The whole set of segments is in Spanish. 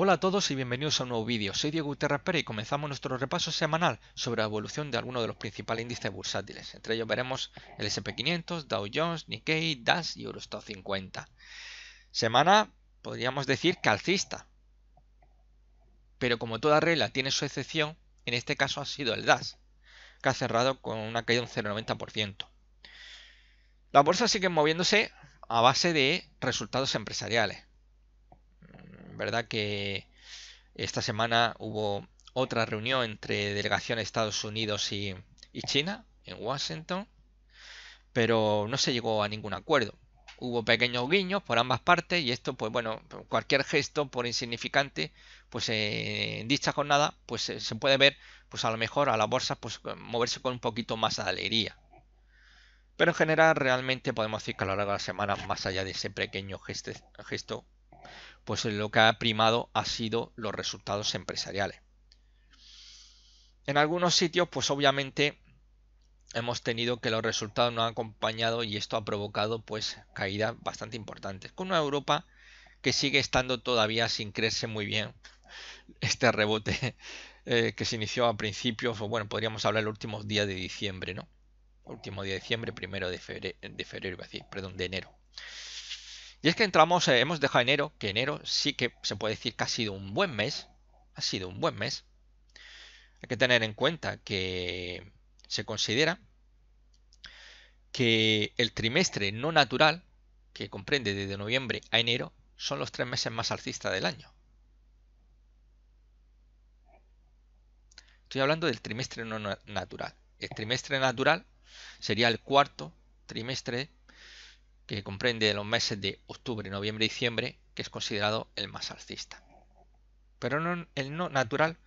Hola a todos y bienvenidos a un nuevo vídeo. Soy Diego Gutiérrez Pérez y comenzamos nuestro repaso semanal sobre la evolución de algunos de los principales índices bursátiles. Entre ellos veremos el S&P 500, Dow Jones, Nikkei, DAX y Eurostoxx 50. Semana, podríamos decir que alcista, pero como toda regla tiene su excepción, en este caso ha sido el DAX, que ha cerrado con una caída de un 0,90%. Las bolsas siguen moviéndose a base de resultados empresariales. ¿Verdad que esta semana hubo otra reunión entre delegaciones de Estados Unidos y China en Washington, pero no se llegó a ningún acuerdo? Hubo pequeños guiños por ambas partes y esto, pues bueno, cualquier gesto, por insignificante, pues en dicha jornada, pues se puede ver, pues a lo mejor a la bolsa, pues moverse con un poquito más de alegría. Pero en general, realmente podemos decir que a lo largo de la semana, más allá de ese pequeño gesto, pues lo que ha primado ha sido los resultados empresariales. En algunos sitios, pues obviamente hemos tenido que los resultados no han acompañado y esto ha provocado pues caídas bastante importantes. Con una Europa que sigue estando todavía sin creerse muy bien este rebote que se inició a principios, o bueno, podríamos hablar los últimos días de diciembre, ¿no? Último día de diciembre, primero de febrero, iba a decir, perdón, de enero. Y es que entramos, hemos dejado enero, que enero sí que se puede decir que ha sido un buen mes, ha sido un buen mes. Hay que tener en cuenta que se considera que el trimestre no natural, que comprende desde noviembre a enero, son los 3 meses más alcistas del año. Estoy hablando del trimestre no natural. El trimestre natural sería el cuarto trimestre, que comprende los meses de octubre, noviembre y diciembre, que es considerado el más alcista. Pero el no natural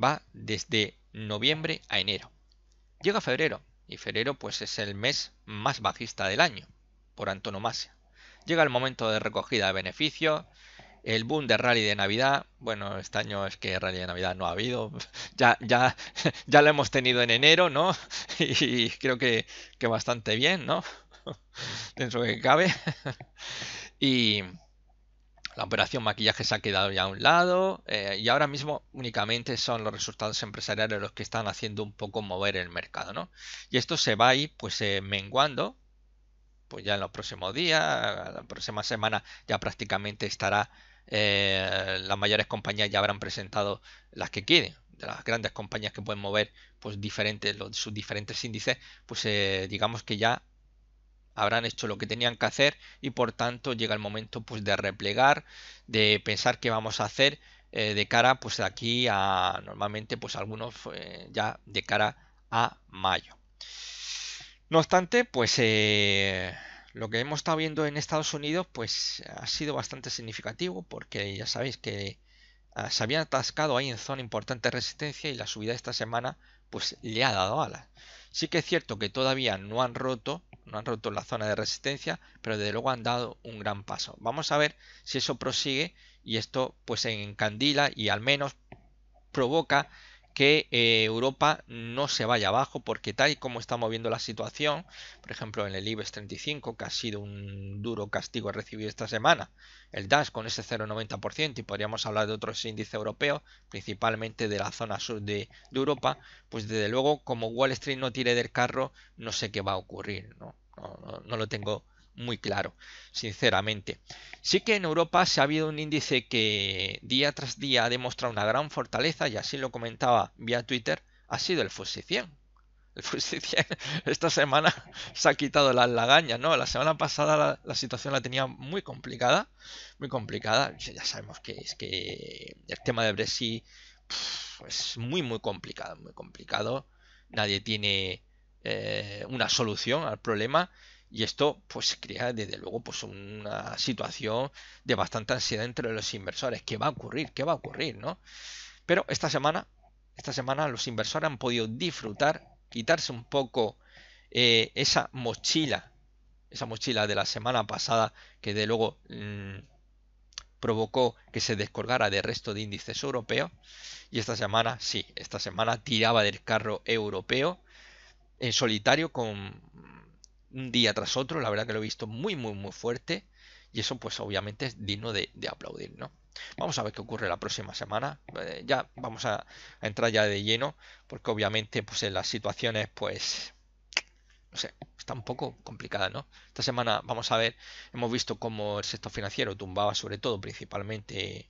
va desde noviembre a enero. Llega febrero, y febrero pues es el mes más bajista del año, por antonomasia. Llega el momento de recogida de beneficios, el boom de rally de Navidad. Bueno, este año es que rally de Navidad no ha habido. Ya lo hemos tenido en enero, ¿no? Y creo que bastante bien, ¿no? Dentro de que cabe. Y la operación maquillaje se ha quedado ya a un lado. Y ahora mismo únicamente son los resultados empresariales los que están haciendo un poco mover el mercado, ¿no? Y esto se va a ir pues menguando. Pues ya en los próximos días, la próxima semana ya prácticamente estará, las mayores compañías ya habrán presentado las que quieren, de las grandes compañías que pueden mover pues sus diferentes índices, pues digamos que ya habrán hecho lo que tenían que hacer y por tanto llega el momento pues de replegar, de pensar qué vamos a hacer de cara pues de aquí a normalmente pues algunos ya de cara a mayo. No obstante, pues lo que hemos estado viendo en Estados Unidos pues ha sido bastante significativo porque ya sabéis que se habían atascado ahí en zona importante de resistencia y la subida de esta semana pues le ha dado alas. Sí que es cierto que todavía no han roto la zona de resistencia, pero desde luego han dado un gran paso. Vamos a ver si eso prosigue y esto pues se encandila y al menos provoca que Europa no se vaya abajo, porque tal y como está moviendo la situación, por ejemplo en el IBEX 35, que ha sido un duro castigo recibido esta semana, el DAX con ese 0,90%, y podríamos hablar de otros índices europeos, principalmente de la zona sur de Europa, pues desde luego como Wall Street no tire del carro, no sé qué va a ocurrir, ¿no? No lo tengo muy claro, sinceramente. Sí que en Europa se ha habido un índice que día tras día ha demostrado una gran fortaleza, y así lo comentaba vía Twitter, ha sido el FTSE 100. El FTSE 100 esta semana se ha quitado las lagañas, ¿no? La semana pasada la situación la tenía muy complicada, muy complicada. Ya sabemos que es que el tema de Brexit es muy complicado, muy complicado. Nadie tiene una solución al problema y esto pues crea desde luego pues una situación de bastante ansiedad entre los inversores. ¿Qué va a ocurrir? ¿Qué va a ocurrir? ¿No? Pero esta semana los inversores han podido disfrutar, quitarse un poco esa mochila de la semana pasada que de luego provocó que se descolgara del resto de índices europeos. Y esta semana, sí, esta semana tiraba del carro europeo en solitario con un día tras otro. La verdad que lo he visto muy fuerte y eso pues obviamente es digno de aplaudir, ¿no? Vamos a ver qué ocurre la próxima semana. Ya vamos a entrar ya de lleno, porque obviamente pues en las situaciones pues no sé, está un poco complicada, ¿no? Esta semana vamos a ver, hemos visto cómo el sector financiero tumbaba sobre todo principalmente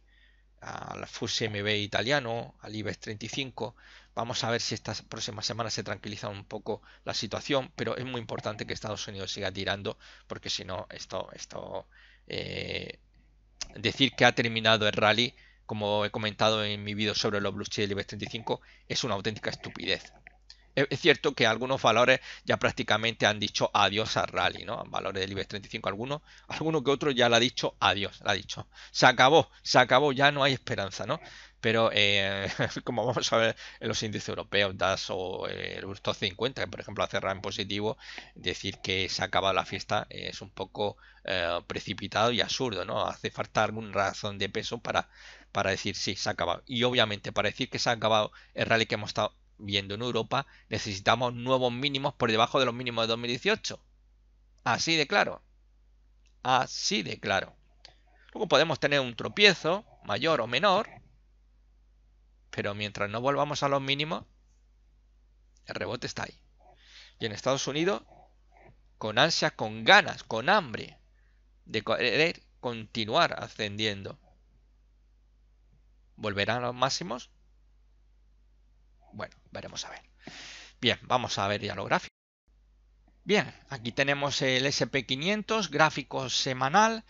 al FTSE MB italiano, al IBEX 35. Vamos a ver si estas próximas semanas se tranquiliza un poco la situación, pero es muy importante que Estados Unidos siga tirando, porque si no, eh, decir que ha terminado el rally, como he comentado en mi vídeo sobre los blue chips del IBEX 35, es una auténtica estupidez. Es cierto que algunos valores ya prácticamente han dicho adiós al rally, ¿no? Valores del IBEX 35, alguno que otro ya le ha dicho adiós, le ha dicho, se acabó, ya no hay esperanza, ¿no? Pero como vamos a ver en los índices europeos, DAX o el Eurostoxx 50, que por ejemplo ha cerrado en positivo, decir que se ha acabado la fiesta es un poco precipitado y absurdo, ¿no? Hace falta alguna razón de peso para decir sí, se ha acabado. Y obviamente para decir que se ha acabado el rally que hemos estado viendo en Europa, necesitamos nuevos mínimos por debajo de los mínimos de 2018. Así de claro. Así de claro. Luego podemos tener un tropiezo, mayor o menor, pero mientras no volvamos a los mínimos, el rebote está ahí. Y en Estados Unidos, con ansias, con ganas, con hambre de querer continuar ascendiendo, ¿volverán a los máximos? Bueno, veremos a ver. Bien, vamos a ver ya los gráficos. Bien, aquí tenemos el SP500, gráfico semanal.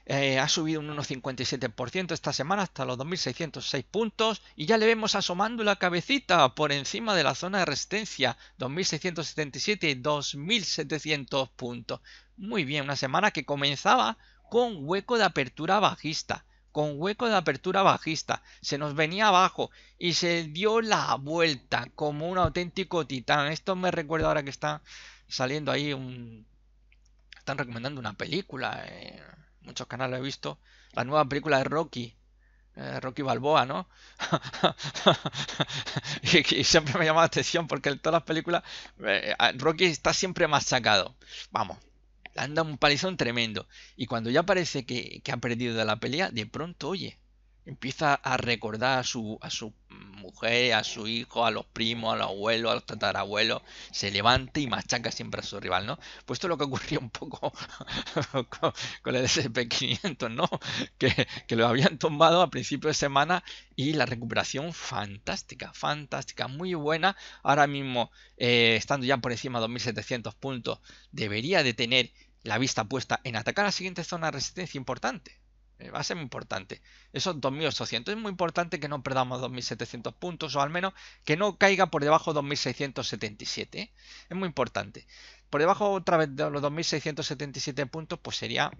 Ha subido un 1,57% esta semana hasta los 2.606 puntos y ya le vemos asomando la cabecita por encima de la zona de resistencia 2.677 y 2.700 puntos. Muy bien, una semana que comenzaba con hueco de apertura bajista. Con hueco de apertura bajista, se nos venía abajo y se dio la vuelta como un auténtico titán. Esto me recuerda ahora que está saliendo ahí están recomendando una película, muchos canales he visto, la nueva película de Rocky, Rocky Balboa, ¿no? y siempre me llama la atención porque en todas las películas Rocky está siempre machacado. Vamos, le anda un palizón tremendo. Y cuando ya parece que ha perdido de la pelea, de pronto, oye, empieza a recordar a su mujer, a su hijo, a los primos, a los abuelos, a los tatarabuelos, se levanta y machaca siempre a su rival, ¿no? Pues esto es lo que ocurrió un poco con el SP500, ¿no? Que lo habían tumbado a principio de semana y la recuperación fantástica, fantástica, muy buena. Ahora mismo, estando ya por encima de 2.700 puntos, debería de tener la vista puesta en atacar la siguiente zona de resistencia importante. Va a ser muy importante. Esos 2.800. Es muy importante que no perdamos 2.700 puntos o al menos que no caiga por debajo de 2.677. ¿Eh? Es muy importante. Por debajo otra vez de los 2.677 puntos pues sería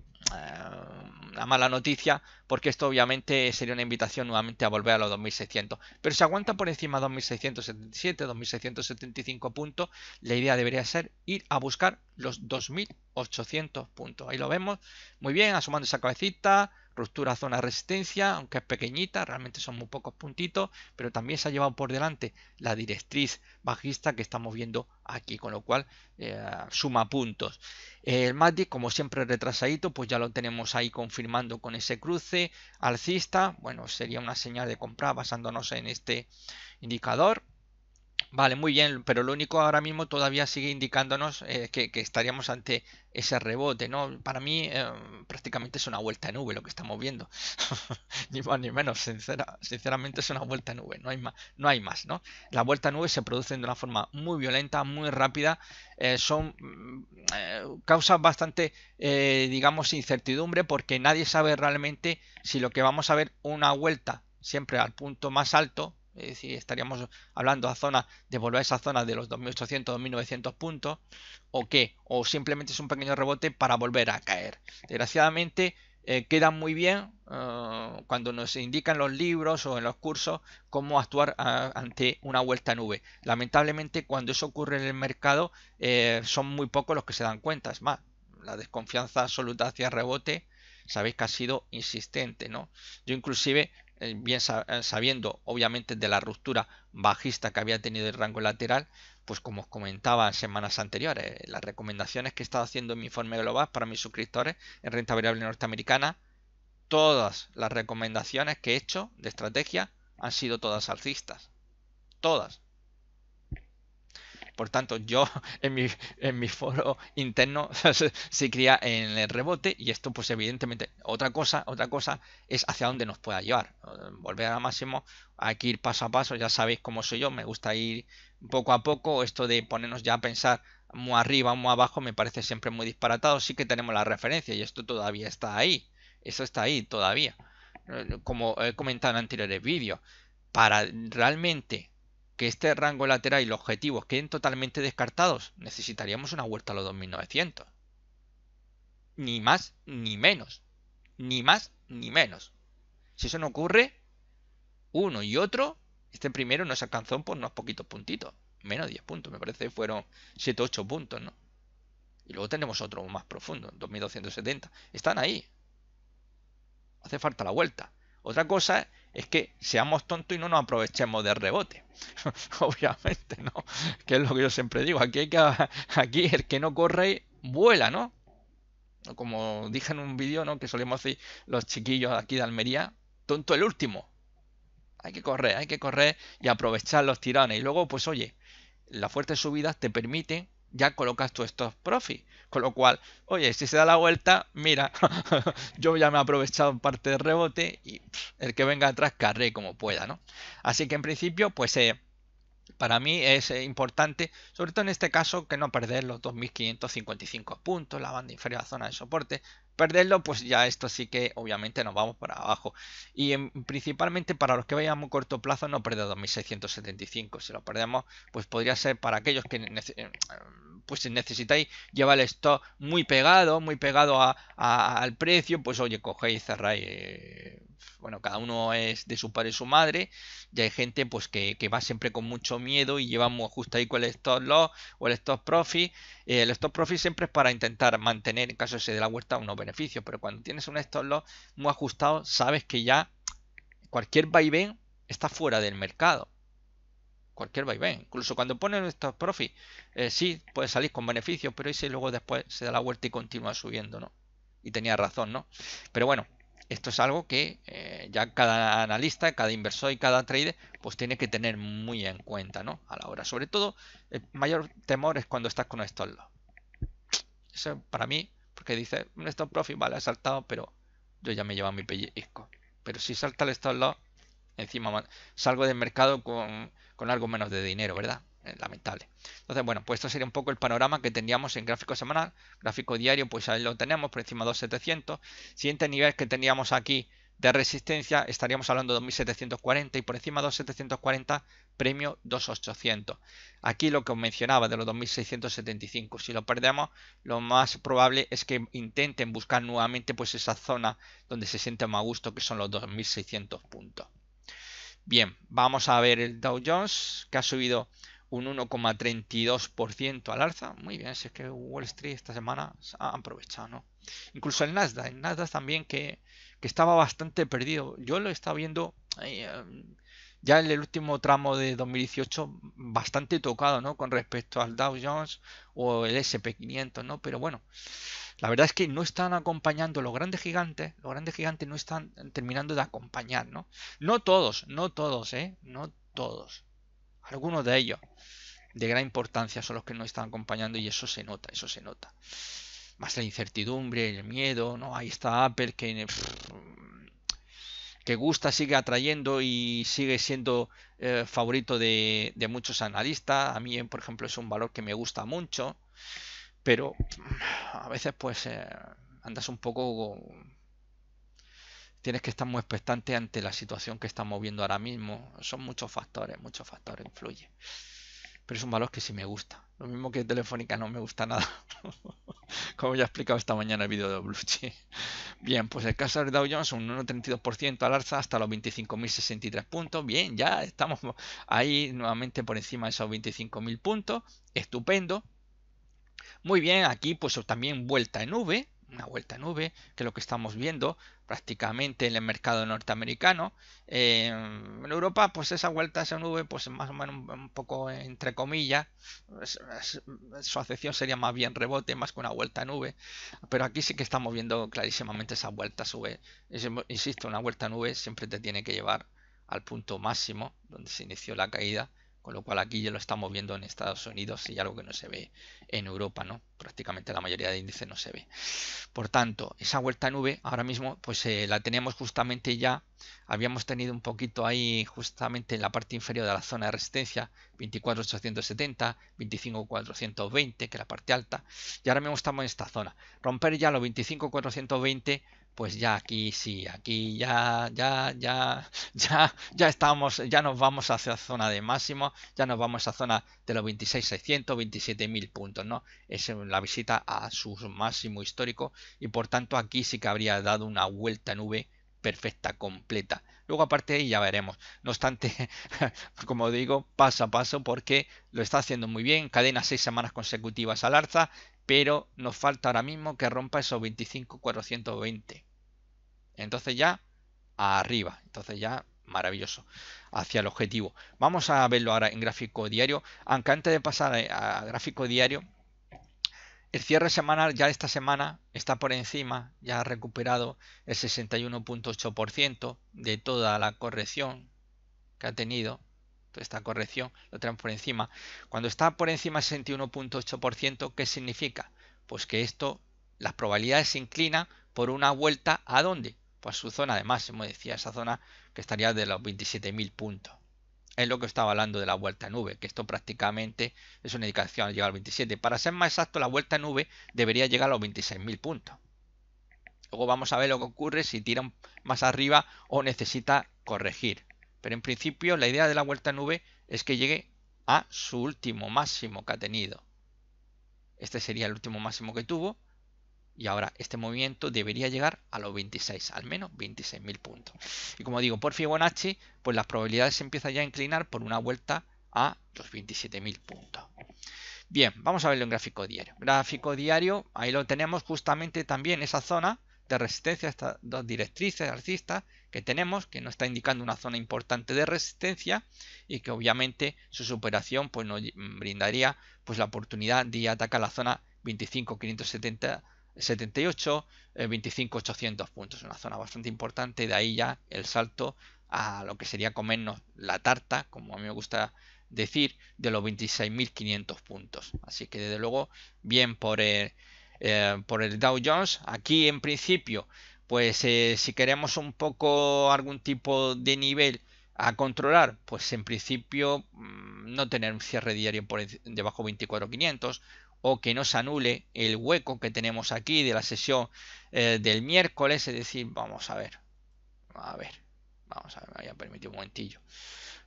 una mala noticia porque esto obviamente sería una invitación nuevamente a volver a los 2.600. Pero si aguanta por encima de 2.677, 2.675 puntos, la idea debería ser ir a buscar los 2.800 puntos. Ahí lo vemos. Muy bien, asomando esa cabecita. Ruptura zona de resistencia, aunque es pequeñita, realmente son muy pocos puntitos, pero también se ha llevado por delante la directriz bajista que estamos viendo aquí, con lo cual suma puntos. El MACD, como siempre retrasadito, pues ya lo tenemos ahí confirmando con ese cruce alcista. Bueno, sería una señal de compra basándonos en este indicador. Vale, muy bien, pero lo único ahora mismo todavía sigue indicándonos que estaríamos ante ese rebote, ¿no? Para mí prácticamente es una vuelta de nube lo que estamos viendo. Ni más ni menos, sinceramente es una vuelta de nube, no hay más, ¿no? Las vueltas de nube se producen de una forma muy violenta, muy rápida, son causas bastante, digamos, incertidumbre porque nadie sabe realmente si lo que vamos a ver una vuelta siempre al punto más alto. Es decir, estaríamos hablando a zona de volver a esa zona de los 2.800, 2.900 puntos, o qué, o simplemente es un pequeño rebote para volver a caer. Desgraciadamente, queda muy bien cuando nos indican los libros o en los cursos cómo actuar ante una vuelta a nube. Lamentablemente, cuando eso ocurre en el mercado, son muy pocos los que se dan cuenta. Es más, la desconfianza absoluta hacia el rebote, sabéis que ha sido insistente, ¿no? Yo inclusive bien sabiendo obviamente de la ruptura bajista que había tenido el rango lateral, pues como os comentaba en semanas anteriores, las recomendaciones que he estado haciendo en mi informe global para mis suscriptores en renta variable norteamericana, todas las recomendaciones que he hecho de estrategia han sido todas alcistas. Todas. Por tanto, yo en mi foro interno se cría en el rebote y esto pues evidentemente otra cosa es hacia dónde nos pueda llevar. Volver a máximo, hay que ir paso a paso, ya sabéis cómo soy yo, me gusta ir poco a poco, esto de ponernos ya a pensar muy arriba, muy abajo me parece siempre muy disparatado, sí que tenemos la referencia y esto todavía está ahí, eso está ahí todavía. Como he comentado en anteriores vídeos, para realmente que este rango lateral y los objetivos queden totalmente descartados, necesitaríamos una vuelta a los 2900. Ni más ni menos. Ni más ni menos. Si eso no ocurre, uno y otro, este primero nos alcanzó por unos poquitos puntitos. Menos 10 puntos, me parece que fueron 7 o 8 puntos, ¿no? Y luego tenemos otro más profundo, 2270. Están ahí. Hace falta la vuelta. Otra cosa es que seamos tontos y no nos aprovechemos del rebote. Obviamente, ¿no? Que es lo que yo siempre digo. Aquí el que no corre vuela, ¿no? Como dije en un vídeo, ¿no? Que solemos decir los chiquillos aquí de Almería, tonto el último. Hay que correr y aprovechar los tirones. Y luego, pues oye, las fuertes subidas te permiten ya colocas tu stop profit. Con lo cual, oye, si se da la vuelta, mira, yo ya me he aprovechado parte del rebote y el que venga atrás carré como pueda, ¿no? Así que en principio, pues para mí es importante, sobre todo en este caso, que no perder los 2.555 puntos, la banda inferior a la zona de soporte. Perderlo, pues ya esto sí que obviamente nos vamos para abajo. Y principalmente para los que vayan a muy corto plazo, no perder 2.675. Si lo perdemos, pues podría ser para aquellos que pues necesitáis llevar el stock muy pegado al precio, pues oye, cogéis y cerráis. Bueno, cada uno es de su padre y su madre. Y hay gente pues que va siempre con mucho miedo y lleva muy justo ahí con el stop loss o el stop profit. El stop profit siempre es para intentar mantener, en caso de se dé la vuelta, unos beneficios. Pero cuando tienes un stop loss muy ajustado, sabes que ya cualquier vaivén está fuera del mercado. Cualquier vaivén. Incluso cuando pones un stop profit, sí, puede salir con beneficios, pero ese luego después se da la vuelta y continúa subiendo, ¿no? Y tenía razón, ¿no? Pero bueno, esto es algo que ya cada analista, cada inversor y cada trader pues tiene que tener muy en cuenta, ¿no? A la hora. Sobre todo, el mayor temor es cuando estás con un stop loss. Eso para mí, porque dice, un stop profit, vale, ha saltado, pero yo ya me llevo mi pellizco. Pero si salta el stop loss, encima salgo del mercado con algo menos de dinero, ¿verdad? Lamentable. Entonces, bueno, pues esto sería un poco el panorama que tendríamos en gráfico semanal. Gráfico diario, pues ahí lo tenemos por encima de 2.700. Siguiente nivel que teníamos aquí de resistencia, estaríamos hablando de 2.740 y por encima de 2.740 premio 2.800. Aquí lo que os mencionaba de los 2.675, si lo perdemos, lo más probable es que intenten buscar nuevamente pues esa zona donde se siente más a gusto, que son los 2.600 puntos. Bien, vamos a ver el Dow Jones, que ha subido un 1,32% al alza. Muy bien, si es que Wall Street esta semana ha aprovechado, ¿no? Incluso el Nasdaq también que estaba bastante perdido. Yo lo estaba viendo ya en el último tramo de 2018 bastante tocado, ¿no? Con respecto al Dow Jones o el SP 500, ¿no? Pero bueno, la verdad es que no están acompañando los grandes gigantes no están terminando de acompañar, ¿no? No todos, no todos, no todos. Algunos de ellos de gran importancia son los que no están acompañando y eso se nota, eso se nota. Más la incertidumbre, el miedo, ¿no? Ahí está Apple que gusta, sigue atrayendo y sigue siendo favorito de muchos analistas. A mí, por ejemplo, es un valor que me gusta mucho, pero a veces pues andas un poco, tienes que estar muy expectante ante la situación que estamos viendo ahora mismo. Son muchos factores influyen. Pero es un valor que sí me gusta. Lo mismo que Telefónica no me gusta nada. Como ya he explicado esta mañana en el vídeo de Blue Chip. Bien, pues el caso de Dow Jones un 1,32% al alza hasta los 25.063 puntos. Bien, ya estamos ahí nuevamente por encima de esos 25.000 puntos. Estupendo. Muy bien, aquí pues también vuelta en V. una vuelta nube, que es lo que estamos viendo prácticamente en el mercado norteamericano. En Europa, pues esa vuelta, esa nube, pues más o menos un poco entre comillas, su acepción sería más bien rebote, más que una vuelta nube. Pero aquí sí que estamos viendo clarísimamente esa vuelta sube. Insisto, una vuelta nube siempre te tiene que llevar al punto máximo donde se inició la caída, con lo cual aquí ya lo estamos viendo en Estados Unidos y algo que no se ve en Europa, ¿no? Prácticamente la mayoría de índices no se ve. Por tanto, esa vuelta nube ahora mismo pues la tenemos justamente ya, habíamos tenido un poquito ahí justamente en la parte inferior de la zona de resistencia, 24.870, 25.420, que es la parte alta, y ahora mismo estamos en esta zona. Romper ya los 25.420, pues ya aquí sí, aquí ya estamos, ya nos vamos hacia la zona de máximo, ya nos vamos a zona de los 26.600, 27.000 puntos, ¿no? Es la visita a su máximo histórico y por tanto aquí sí que habría dado una vuelta nube perfecta, completa. Luego aparte de ahí ya veremos. No obstante, como digo, paso a paso porque lo está haciendo muy bien, cadena 6 semanas consecutivas al alza, pero nos falta ahora mismo que rompa esos 25.420. Entonces ya arriba, entonces ya maravilloso, hacia el objetivo. Vamos a verlo ahora en gráfico diario, aunque antes de pasar a gráfico diario, el cierre semanal ya esta semana está por encima, ya ha recuperado el 61.8% de toda la corrección que ha tenido. Toda esta corrección lo tenemos por encima. Cuando está por encima del 61.8%, ¿qué significa? Pues que esto, las probabilidades se inclinan por una vuelta ¿a dónde? Pues a su zona de máximo, decía, esa zona que estaría de los 27.000 puntos. Es lo que estaba hablando de la vuelta nube, que esto prácticamente es una indicación al llegar al 27. Para ser más exacto, la vuelta nube debería llegar a los 26.000 puntos. Luego vamos a ver lo que ocurre si tira más arriba o necesita corregir. Pero en principio la idea de la vuelta nube es que llegue a su último máximo que ha tenido. Este sería el último máximo que tuvo. Y ahora este movimiento debería llegar a los 26, al menos 26.000 puntos. Y como digo, por Fibonacci, pues las probabilidades se empiezan ya a inclinar por una vuelta a los 27.000 puntos. Bien, vamos a verlo en gráfico diario. Gráfico diario, ahí lo tenemos justamente también esa zona de resistencia, estas dos directrices alcistas que tenemos, que nos está indicando una zona importante de resistencia y que obviamente su superación pues nos brindaría pues la oportunidad de atacar la zona 25.578, 25.800 puntos, una zona bastante importante, de ahí ya el salto a lo que sería comernos la tarta, como a mí me gusta decir, de los 26.500 puntos. Así que desde luego, bien por el Dow Jones. Aquí en principio, pues si queremos un poco algún tipo de nivel a controlar, pues en principio no tener un cierre diario por debajo de 24.500 o que no se anule el hueco que tenemos aquí de la sesión del miércoles, es decir, vamos a ver, vamos a ver, me voy a permitir un momentillo.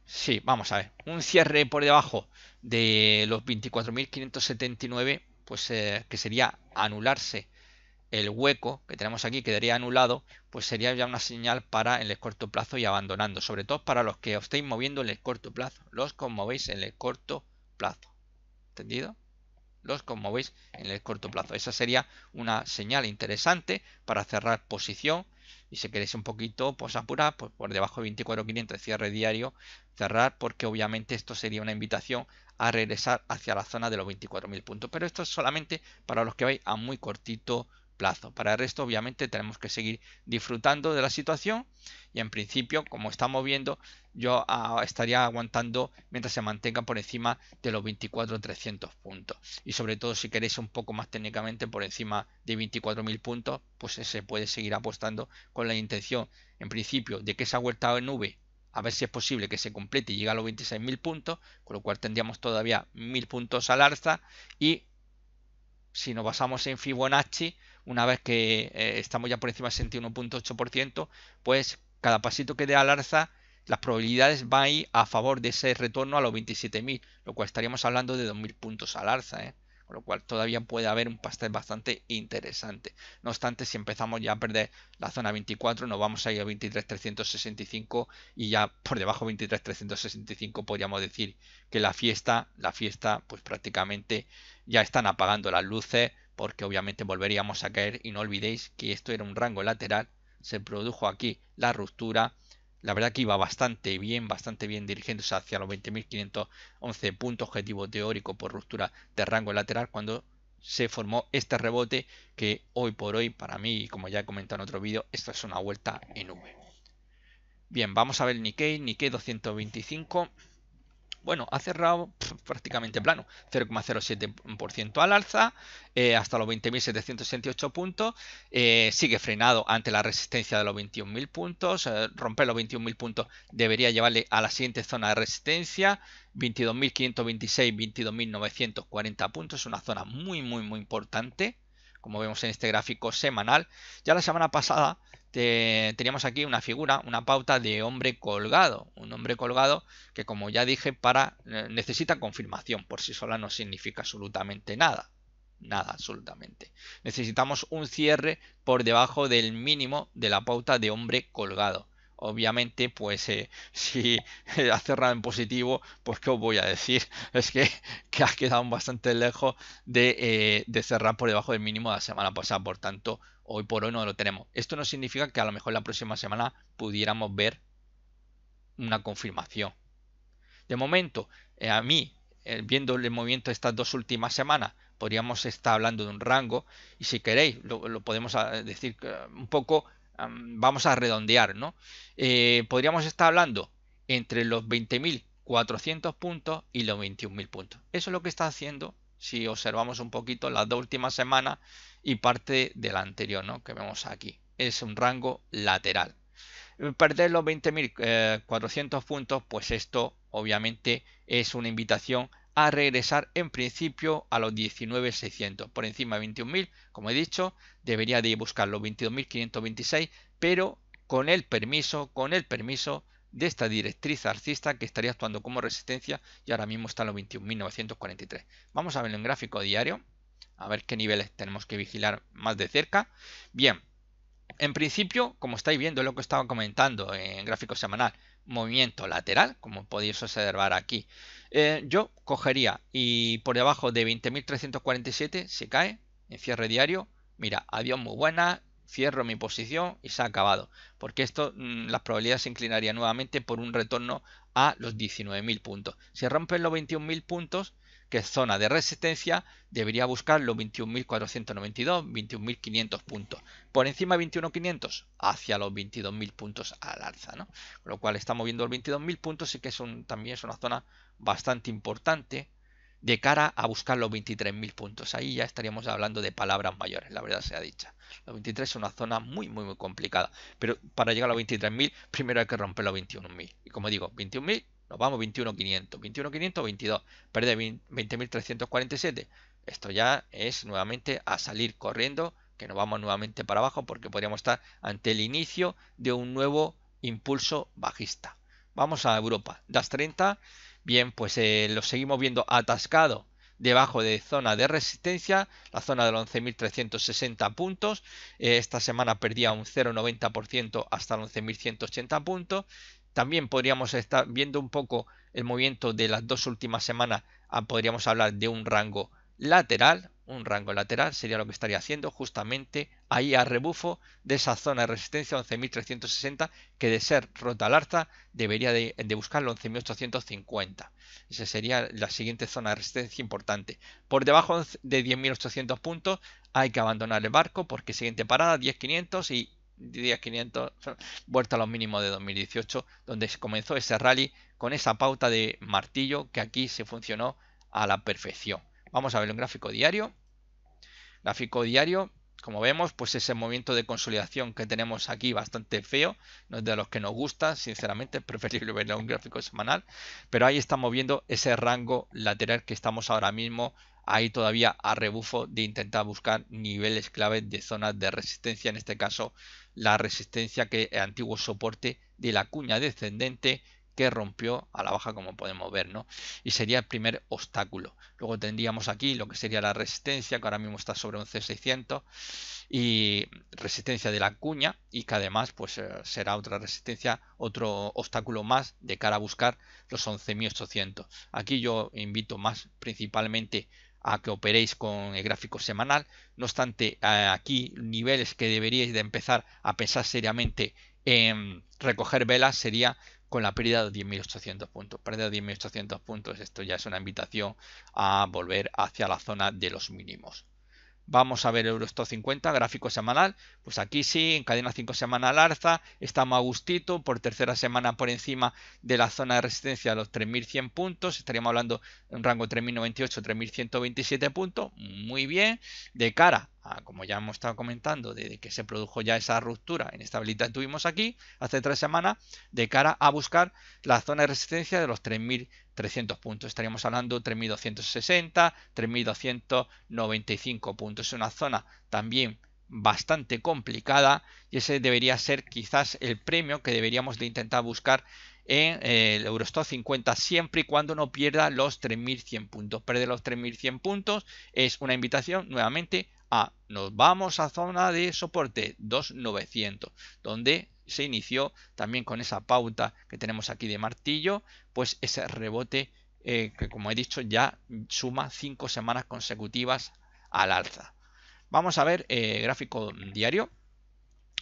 Sí, vamos a ver, un cierre por debajo de los 24.579, pues que sería anularse el hueco que tenemos aquí, quedaría anulado, pues sería ya una señal para en el corto plazo y abandonando, sobre todo para los que os estéis moviendo en el corto plazo, los que os movéis en el corto plazo, ¿entendido? Los que os movéis en el corto plazo, esa sería una señal interesante para cerrar posición. Y si queréis un poquito pues apurar, pues por debajo de 24.500 de cierre diario, cerrar, porque obviamente esto sería una invitación a regresar hacia la zona de los 24.000 puntos. Pero esto es solamente para los que vais a muy cortito plazo. Para el resto, obviamente, tenemos que seguir disfrutando de la situación y en principio, como estamos viendo, yo estaría aguantando mientras se mantenga por encima de los 24.300 puntos. Y sobre todo, si queréis un poco más técnicamente por encima de 24.000 puntos, pues se puede seguir apostando con la intención, en principio, de que esa vuelta de nube, a ver si es posible que se complete y llegue a los 26.000 puntos, con lo cual tendríamos todavía 1.000 puntos al alza. Y si nos basamos en Fibonacci, una vez que estamos ya por encima del 61.8%, pues cada pasito que dé al alza, las probabilidades van a ir a favor de ese retorno a los 27.000, lo cual estaríamos hablando de 2.000 puntos al alza, con lo cual todavía puede haber un pastel bastante interesante. No obstante, si empezamos ya a perder la zona 24, nos vamos a ir a 23.365 y ya por debajo de 23.365 podríamos decir que la fiesta, pues prácticamente ya están apagando las luces porque obviamente volveríamos a caer, y no olvidéis que esto era un rango lateral, se produjo aquí la ruptura. La verdad que iba bastante bien dirigiéndose hacia los 20.511 puntos objetivo teórico por ruptura de rango lateral cuando se formó este rebote que hoy por hoy para mí, como ya he comentado en otro vídeo, esto es una vuelta en V. Bien, vamos a ver el Nikkei 225. Bueno, ha cerrado prácticamente plano, 0,07% al alza, hasta los 20.768 puntos, sigue frenado ante la resistencia de los 21.000 puntos, romper los 21.000 puntos debería llevarle a la siguiente zona de resistencia, 22.526, 22.940 puntos, es una zona muy importante, como vemos en este gráfico semanal. Ya la semana pasada teníamos aquí una figura, una pauta de hombre colgado, un hombre colgado que, como ya dije, necesita confirmación, por sí sola no significa absolutamente nada, absolutamente. Necesitamos un cierre por debajo del mínimo de la pauta de hombre colgado. Obviamente, pues si ha cerrado en positivo, pues qué os voy a decir, es que ha quedado bastante lejos de cerrar por debajo del mínimo de la semana pasada, por tanto hoy por hoy no lo tenemos. Esto no significa que a lo mejor la próxima semana pudiéramos ver una confirmación. De momento, a mí, viendo el movimiento de estas dos últimas semanas, podríamos estar hablando de un rango, y si queréis, lo podemos decir un poco, vamos a redondear, ¿no? Podríamos estar hablando entre los 20.400 puntos y los 21.000 puntos. Eso es lo que está haciendo, si observamos un poquito, las dos últimas semanas y parte de la anterior, ¿no? Que vemos aquí. Es un rango lateral. Perder los 20.400 puntos, pues esto obviamente es una invitación a regresar en principio a los 19.600. Por encima de 21.000, como he dicho, debería de buscar los 22.526, pero con el permiso de esta directriz alcista que estaría actuando como resistencia, y ahora mismo está en los 21.943. Vamos a verlo en gráfico diario, a ver qué niveles tenemos que vigilar más de cerca. Bien. En principio, como estáis viendo, es lo que estaba comentando en gráfico semanal, movimiento lateral, como podéis observar aquí. Yo cogería y por debajo de 20.347 se cae en cierre diario. Mira, adiós, muy buena, cierro mi posición y se ha acabado. Porque esto, las probabilidades se inclinarían nuevamente por un retorno a los 19.000 puntos. Si rompen los 21.000 puntos, que es zona de resistencia, debería buscar los 21.492, 21.500 puntos. Por encima de 21.500, hacia los 22.000 puntos al alza, ¿no? Con lo cual estamos viendo los 22.000 puntos, y que también es una zona bastante importante de cara a buscar los 23.000 puntos. Ahí ya estaríamos hablando de palabras mayores, la verdad sea dicha. Los 23 es una zona muy complicada, pero para llegar a los 23.000 primero hay que romper los 21.000. Y como digo, 21.000, nos vamos 21.500, 21.500, 22, perder 20.347. Esto ya es nuevamente a salir corriendo, que nos vamos nuevamente para abajo, porque podríamos estar ante el inicio de un nuevo impulso bajista. Vamos a Europa, DAX 30, bien, pues lo seguimos viendo atascado debajo de zona de resistencia, la zona de los 11.360 puntos. Esta semana perdía un 0,90% hasta los 11.180 puntos. También podríamos estar viendo un poco el movimiento de las dos últimas semanas. Podríamos hablar de un rango lateral. Un rango lateral sería lo que estaría haciendo justamente ahí a rebufo de esa zona de resistencia 11.360, que de ser rota al alza debería de buscar los 11.850. Esa sería la siguiente zona de resistencia importante. Por debajo de 10.800 puntos hay que abandonar el barco, porque siguiente parada 10.500 y 10.500 vuelta a los mínimos de 2018, donde comenzó ese rally con esa pauta de martillo que aquí se funcionó a la perfección. Vamos a verlo en gráfico diario. Gráfico diario, como vemos, pues ese movimiento de consolidación que tenemos aquí bastante feo, no es de los que nos gusta, sinceramente, es preferible verlo en un gráfico semanal, pero ahí estamos viendo ese rango lateral que estamos ahora mismo ahí todavía a rebufo de intentar buscar niveles claves de zonas de resistencia, en este caso la resistencia que es antiguo soporte de la cuña descendente que rompió a la baja, como podemos ver, ¿no? Y sería el primer obstáculo. Luego tendríamos aquí lo que sería la resistencia, que ahora mismo está sobre 11.600, y resistencia de la cuña, y que además pues será otra resistencia, otro obstáculo más de cara a buscar los 11.800. Aquí yo invito más principalmente a que operéis con el gráfico semanal. No obstante, aquí niveles que deberíais de empezar a pensar seriamente en recoger velas sería con la pérdida de 10.800 puntos. Pérdida de 10.800 puntos, esto ya es una invitación a volver hacia la zona de los mínimos. Vamos a ver Eurostoxx 50, gráfico semanal. Pues aquí sí, en cadena 5 semana al alza, estamos a gustito, por tercera semana por encima de la zona de resistencia de los 3.100 puntos. Estaríamos hablando de un rango 3.098, 3.127 puntos. Muy bien. De cara a, como ya hemos estado comentando, desde que se produjo ya esa ruptura en estabilidad que tuvimos aquí, hace 3 semanas, de cara a buscar la zona de resistencia de los 3.300 puntos. Estaríamos hablando 3.260, 3.295 puntos. Es una zona también bastante complicada y ese debería ser quizás el premio que deberíamos de intentar buscar en el Eurostoxx 50 siempre y cuando no pierda los 3.100 puntos. Perder los 3.100 puntos es una invitación nuevamente a nos vamos a zona de soporte 2.900, donde se inició también con esa pauta que tenemos aquí de martillo, pues ese rebote que, como he dicho, ya suma 5 semanas consecutivas al alza. Vamos a ver gráfico diario.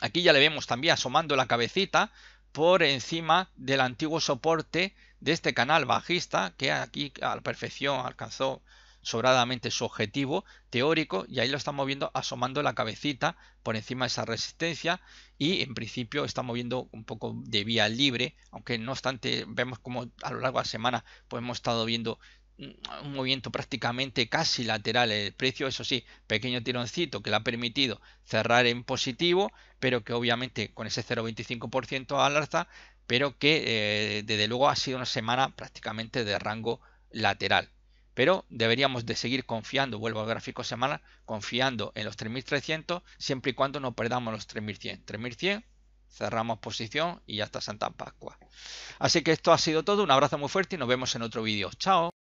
Aquí ya le vemos también asomando la cabecita por encima del antiguo soporte de este canal bajista, que aquí a la perfección alcanzó sobradamente su objetivo teórico, y ahí lo está moviendo asomando la cabecita por encima de esa resistencia, y en principio está moviendo un poco de vía libre, aunque no obstante vemos como a lo largo de la semana pues hemos estado viendo un movimiento prácticamente casi lateral. El precio, eso sí, pequeño tironcito que le ha permitido cerrar en positivo, pero que obviamente con ese 0,25% al alza, pero que desde luego ha sido una semana prácticamente de rango lateral. Pero deberíamos de seguir confiando, vuelvo al gráfico semanal, confiando en los 3.300 siempre y cuando no perdamos los 3.100. 3.100, cerramos posición y hasta Santa Pascua. Así que esto ha sido todo, un abrazo muy fuerte y nos vemos en otro vídeo. Chao.